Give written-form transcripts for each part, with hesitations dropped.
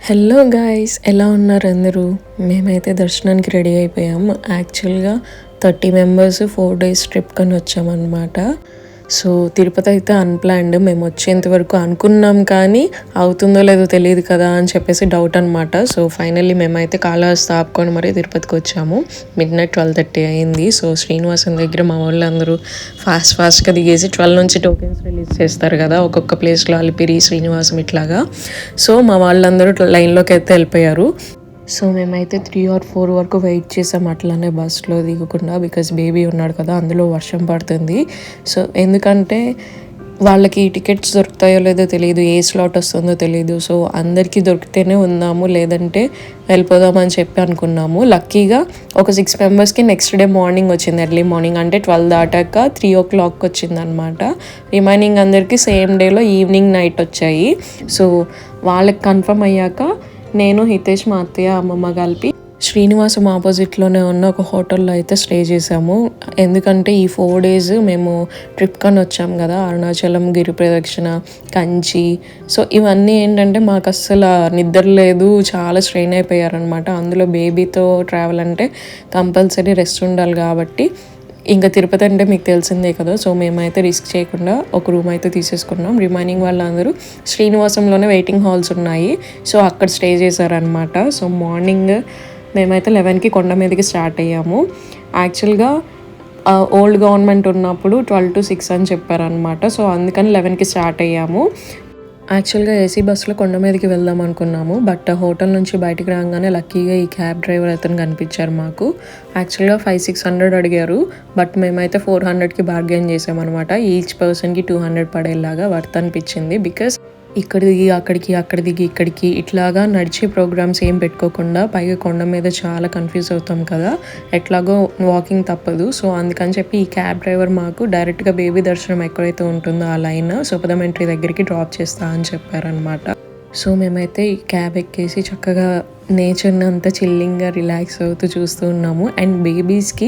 Hello guys, ఎలా ఉన్నారు అందరూ? మేమైతే దర్శనానికి రెడీ అయిపోయాం. యాక్చువల్గా 30 మెంబర్స్ 4 days ట్రిప్ కని వచ్చామన్నమాట. సో తిరుపతి అయితే అన్ప్లాన్డ్. మేము వచ్చేంత వరకు అనుకున్నాం, కానీ అవుతుందో లేదో తెలియదు కదా అని చెప్పేసి డౌట్ అనమాట. సో ఫైనల్లీ మేమైతే కాళహస్తి ఆపుకొని మరీ తిరుపతికి వచ్చాము. మిడ్నైట్ 12:30 అయింది. సో శ్రీనివాసం దగ్గర మా వాళ్ళందరూ ఫాస్ట్గా దిగేసి 12 నుంచి టోకెన్స్ రిలీజ్ చేస్తారు కదా, ఒక్కొక్క ప్లేస్లో అలిపిరి, శ్రీనివాసం ఇట్లాగా. సో మా వాళ్ళందరూ లైన్లోకి అయితే వెళ్ళిపోయారు. సో మేమైతే 3 or 4 వరకు వెయిట్ చేసాం అట్లానే బస్సులో దిగకుండా. బికాజ్ బేబీ ఉన్నాడు కదా, అందులో వర్షం పడుతుంది. సో ఎందుకంటే వాళ్ళకి టికెట్స్ దొరుకుతాయో లేదో తెలియదు, ఏ స్లాట్ వస్తుందో తెలియదు. సో అందరికీ దొరికితేనే ఉందాము, లేదంటే వెళ్ళిపోదామని చెప్పి అనుకున్నాము. లక్కీగా ఒక 6 మెంబర్స్కి నెక్స్ట్ డే మార్నింగ్ వచ్చింది, ఎర్లీ మార్నింగ్ అంటే 12 దాటాక 3 o'clock వచ్చింది అనమాట. రిమైనింగ్ అందరికీ సేమ్ డేలో ఈవినింగ్ నైట్ వచ్చాయి. సో వాళ్ళకి కన్ఫర్మ్ అయ్యాక నేను, హితేష్, మా అత్తయ్య, అమ్మమ్మ కలిపి శ్రీనివాసం ఆపోజిట్లోనే ఉన్న ఒక హోటల్లో అయితే స్టే చేసాము. ఎందుకంటే ఈ 4 days మేము ట్రిప్ కని వచ్చాము కదా, అరుణాచలం, గిరి ప్రదక్షిణ, కంచి. సో ఇవన్నీ ఏంటంటే మాకు అస్సలు నిద్ర లేదు, చాలా స్ట్రెయిన్ అయిపోయారనమాట. అందులో బేబీతో ట్రావెల్ అంటే కంపల్సరీ రెస్ట్ ఉండాలి కాబట్టి ఇంకా తిరుపతి అంటే మీకు తెలిసిందే కదా. సో మేమైతే రిస్క్ చేయకుండా ఒక రూమ్ అయితే తీసేసుకున్నాం. రిమైనింగ్ వాళ్ళందరూ శ్రీనివాసంలోనే వెయిటింగ్ హాల్స్ ఉన్నాయి, సో అక్కడ స్టే చేశారనమాట. సో మార్నింగ్ మేమైతే 11కి కొండ మీదకి స్టార్ట్ అయ్యాము. యాక్చువల్గా ఓల్డ్ గవర్నమెంట్ ఉన్నప్పుడు 12 to 6 అని చెప్పారనమాట. సో అందుకని 11కి స్టార్ట్ అయ్యాము. యాక్చువల్గా ఏసీ బస్సులో కొండ మీదకి వెళ్దాం అనుకున్నాము, బట్ హోటల్ నుంచి బయటికి రాగానే లక్కీగా ఈ క్యాబ్ డ్రైవర్ అతను కనిపించారు మాకు. యాక్చువల్గా 500-600 అడిగారు, బట్ మేమైతే 400కి బార్గెన్ చేసామన్నమాట. ఈచ్ పర్సన్కి 200 పడేలాగా వర్త్ అనిపించింది. బికాస్ ఇక్కడ దిగి అక్కడికి, అక్కడ దిగి ఇక్కడికి ఇట్లాగా నడిచే ప్రోగ్రామ్స్ ఏం పెట్టుకోకుండా, పైగా కొండ మీద చాలా కన్ఫ్యూజ్ అవుతాం కదా, ఎట్లాగో వాకింగ్ తప్పదు. సో అందుకని చెప్పి ఈ క్యాబ్ డ్రైవర్ మాకు డైరెక్ట్గా బేబీ దర్శనం ఎక్కడైతే ఉంటుందో ఆ లైన్ సుపదం ఎంట్రీ దగ్గరికి డ్రాప్ చేస్తా అని చెప్పారనమాట. సో మేమైతే ఈ క్యాబ్ ఎక్కేసి చక్కగా నేచర్ని అంతా చిల్లింగ్గా రిలాక్స్ అవుతూ చూస్తూ ఉన్నాము. అండ్ బేబీస్కి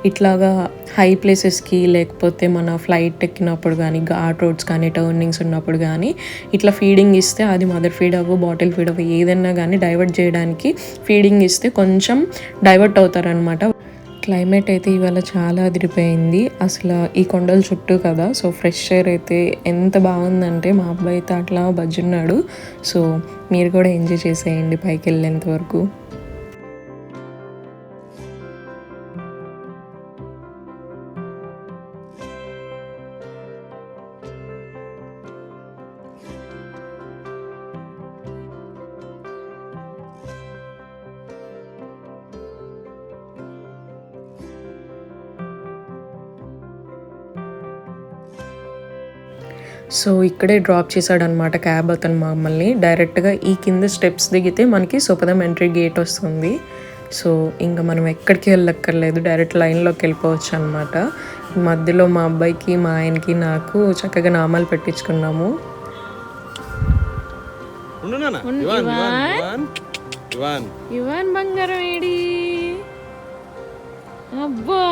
ఇట్లాగా హై ప్లేసెస్కి, లేకపోతే మన ఫ్లైట్ ఎక్కినప్పుడు కానీ, ఘాట్ రోడ్స్ కానీ, టర్నింగ్స్ ఉన్నప్పుడు కానీ ఇట్లా ఫీడింగ్ ఇస్తే, అది మదర్ ఫీడ్ అవ్వు, బాటిల్ ఫీడ్ అవ్వు, ఏదైనా కానీ డైవర్ట్ చేయడానికి ఫీడింగ్ ఇస్తే కొంచెం డైవర్ట్ అవుతారనమాట. క్లైమేట్ అయితే ఇవాళ చాలా అదిరిపోయింది అసలు, ఈ కొండల చుట్టూ కదా. సో ఫ్రెష్ ఎయిర్ అయితే ఎంత బాగుందంటే, మా అబ్బాయి అయితే అట్లా బజ్జున్నాడు. సో మీరు కూడా ఎంజాయ్ చేసేయండి పైకి వెళ్ళేంత వరకు. సో ఇక్కడే డ్రాప్ చేశాడనమాట క్యాబ్ అతను మమ్మల్ని. డైరెక్ట్గా ఈ కింద స్టెప్స్ దిగితే మనకి సుపదం ఎంట్రీ గేట్ వస్తుంది. సో ఇంకా మనం ఎక్కడికి వెళ్ళక్కర్లేదు, డైరెక్ట్ లైన్లోకి వెళ్ళిపోవచ్చు అనమాట. మధ్యలో మా అబ్బాయికి, మా ఆయనకి, నాకు చక్కగా నామాలు పెట్టించుకున్నాము. బంగారం ఏడి అబ్బా.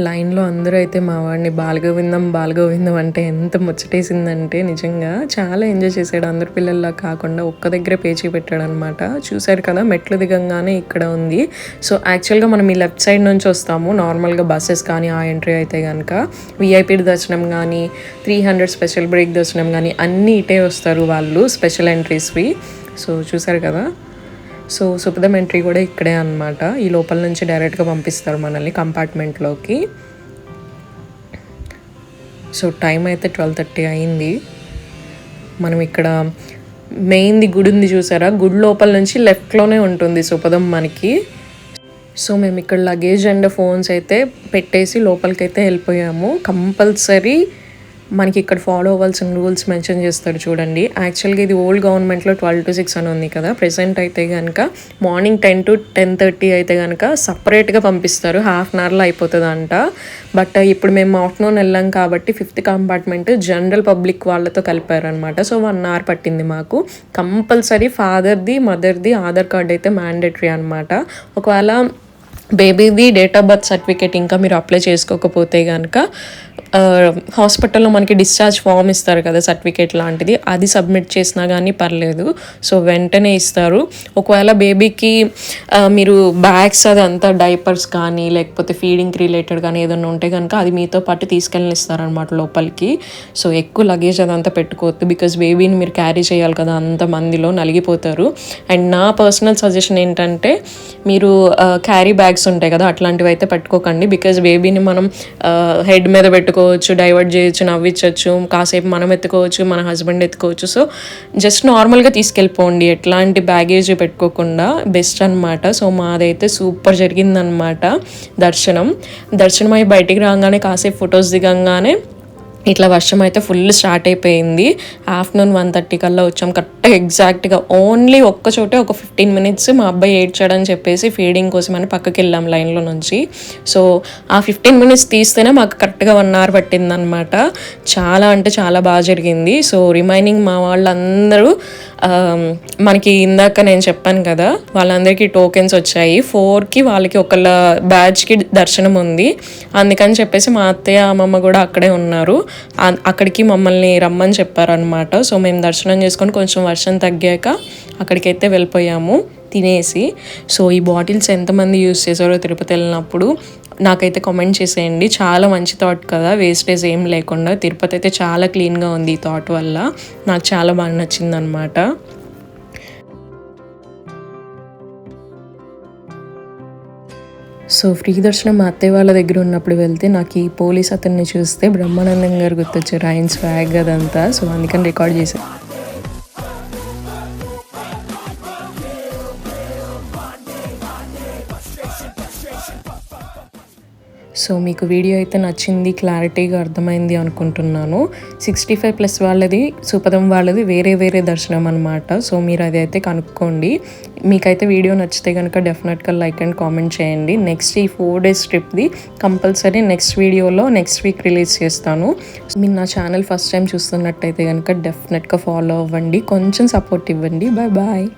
లైన్లో అందరూ అయితే మా వాడిని బాలగోవిందం అంటే ఎంత ముచ్చటేసిందంటే, నిజంగా చాలా ఎంజాయ్ చేశాడు. అందరు పిల్లల్లా కాకుండా ఒక్క దగ్గరే పేచి పెట్టాడు అనమాట. చూశారు కదా, మెట్లు దిగంగానే ఇక్కడ ఉంది. సో యాక్చువల్గా మనం ఈ లెఫ్ట్ సైడ్ నుంచి వస్తాము. నార్మల్గా బస్సెస్ కానీ ఆ ఎంట్రీ అయితే కనుక విఐపి దర్శనం కానీ, 300 స్పెషల్ బ్రేక్ దర్శనం కానీ అన్నీ ఇటే వస్తారు వాళ్ళు, స్పెషల్ ఎంట్రీస్వి. సో చూశారు కదా. సో సుపదం ఎంట్రీ కూడా ఇక్కడే అనమాట. ఈ లోపల నుంచి డైరెక్ట్గా పంపిస్తారు మనల్ని కంపార్ట్మెంట్లోకి. సో టైం అయితే 12:30 అయింది. మనం ఇక్కడ మెయిన్ది గుడి ఉంది చూసారా, గుడి లోపల నుంచి లెఫ్ట్లోనే ఉంటుంది సుపదం మనకి. సో మేము ఇక్కడ లగేజ్ అండ్ ఫోన్స్ అయితే పెట్టేసి లోపలికైతే వెళ్ళిపోయాము. కంపల్సరీ మనకి ఇక్కడ ఫాలో అవ్వాల్సిన రూల్స్ మెన్షన్ చేస్తారు చూడండి. యాక్చువల్గా ఇది ఓల్డ్ గవర్నమెంట్లో 12 to 6 అని ఉంది కదా, ప్రెసెంట్ అయితే కనుక మార్నింగ్ 10 to 10:30 అయితే కనుక సపరేట్గా పంపిస్తారు, హాఫ్ అన్ అవర్లో అయిపోతుంది అంట. బట్ ఇప్పుడు మేము ఆఫ్టర్నూన్ వెళ్ళాం కాబట్టి 5th కంపార్ట్మెంట్ జనరల్ పబ్లిక్ వాళ్ళతో కలిపారనమాట. సో 1 hour పట్టింది మాకు. కంపల్సరీ ఫాదర్ది, మదర్ది ఆధార్ కార్డ్ అయితే మ్యాండేటరీ అనమాట. ఒకవేళ బేబీది డేట్ ఆఫ్ బర్త్ సర్టిఫికేట్ ఇంకా మీరు అప్లై చేసుకోకపోతే కనుక హాస్పిటల్లో మనకి డిశ్చార్జ్ ఫామ్ ఇస్తారు కదా, సర్టిఫికేట్ లాంటిది, అది సబ్మిట్ చేసినా కానీ పర్లేదు. సో వెంటనే ఇస్తారు. ఒకవేళ బేబీకి మీరు బ్యాగ్స్ అదంతా డైపర్స్ కానీ లేకపోతే ఫీడింగ్కి రిలేటెడ్ కానీ ఏదైనా ఉంటే కనుక అది మీతో పాటు తీసుకెళ్ళనిస్తారనమాట లోపలికి. సో ఎక్కువ లగేజ్ అదంతా పెట్టుకోవద్దు, బికాజ్ బేబీని మీరు క్యారీ చేయాలి కదా, అంత మందిలో నలిగిపోతారు. అండ్ నా పర్సనల్ సజెషన్ ఏంటంటే మీరు క్యారీ బ్యాగ్స్ ఉంటాయి కదా, అట్లాంటివి అయితే పెట్టుకోకండి. బికాజ్ బేబీని మనం హెడ్ మీద పెట్టుకోవచ్చు, డైవర్ట్ చేయొచ్చు, నవ్వించవచ్చు, కాసేపు మనం ఎత్తుకోవచ్చు, మన హస్బెండ్ ఎత్తుకోవచ్చు. సో జస్ట్ నార్మల్గా తీసుకెళ్ళిపోండి, ఎట్లాంటి బ్యాగేజ్ పెట్టుకోకుండా బెస్ట్ అనమాట. సో మాదైతే సూపర్ జరిగిందనమాట దర్శనం అయి బయటికి రాగానే కాసేపు ఫొటోస్ దిగంగానే ఇట్లా వర్షం అయితే ఫుల్ స్టార్ట్ అయిపోయింది. ఆఫ్టర్నూన్ 1:30 కల్లా వచ్చాం కరెక్ట్గా ఎగ్జాక్ట్గా. ఓన్లీ ఒక్కచోటే ఒక 15 minutes మా అబ్బాయి ఏడ్చాడని చెప్పేసి ఫీడింగ్ కోసం అని పక్కకి వెళ్ళాం లైన్లో నుంచి. సో ఆ 15 minutes తీస్తేనే మాకు కరెక్ట్గా 1 hour పట్టిందనమాట. చాలా అంటే చాలా బాగా జరిగింది. సో రిమైనింగ్ మా వాళ్ళందరూ మనకి ఇందాక నేను చెప్పాను కదా, వాళ్ళందరికీ టోకెన్స్ వచ్చాయి. 4కి వాళ్ళకి ఒకళ్ళ బ్యాచ్కి దర్శనం ఉంది, అందుకని చెప్పేసి మా అత్తయ్య అమ్మమ్మ కూడా అక్కడే ఉన్నారు. అక్కడికి మమ్మల్ని రమ్మని చెప్పారనమాట. సో మేము దర్శనం చేసుకొని కొంచెం వర్షం తగ్గాక అక్కడికైతే వెళ్ళిపోయాము తినేసి. సో ఈ బాటిల్స్ ఎంతమంది యూస్ చేశారో తిరుపతి వెళ్ళినప్పుడు నాకైతే కామెంట్ చేసేయండి. చాలా మంచి థాట్ కదా, వేస్టేజ్ ఏం లేకుండా. తిరుపతి అయితే చాలా క్లీన్గా ఉంది ఈ థాట్ వల్ల. నాకు చాలా బాగా నచ్చింది అనమాట. సో ఫ్రీ దర్శనం మా అత్తయ్య వాళ్ళ దగ్గర ఉన్నప్పుడు వెళ్తే నాకు ఈ పోలీస్ అతన్ని చూస్తే బ్రహ్మానందం గారు గుర్తొచ్చారు, ఆయన స్వాగ్ అదంతా. సో అందుకని రికార్డ్ చేశాను. సో మీకు వీడియో అయితే నచ్చింది, క్లారిటీగా అర్థమైంది అనుకుంటున్నాను. 65+ వాళ్ళది, సుపదం వాళ్ళది వేరే వేరే దర్శనం అనమాట. సో మీరు అది అయితే కనుక్కోండి. మీకైతే వీడియో నచ్చితే కనుక డెఫినెట్గా లైక్ అండ్ కామెంట్ చేయండి. నెక్స్ట్ ఈ 4 days ట్రిప్ది కంపల్సరీ నెక్స్ట్ వీడియోలో నెక్స్ట్ వీక్ రిలీజ్ చేస్తాను. మీరు నా ఛానల్ ఫస్ట్ టైం చూస్తున్నట్టయితే కనుక డెఫినెట్గా ఫాలో అవ్వండి, కొంచెం సపోర్ట్ ఇవ్వండి. Bye bye.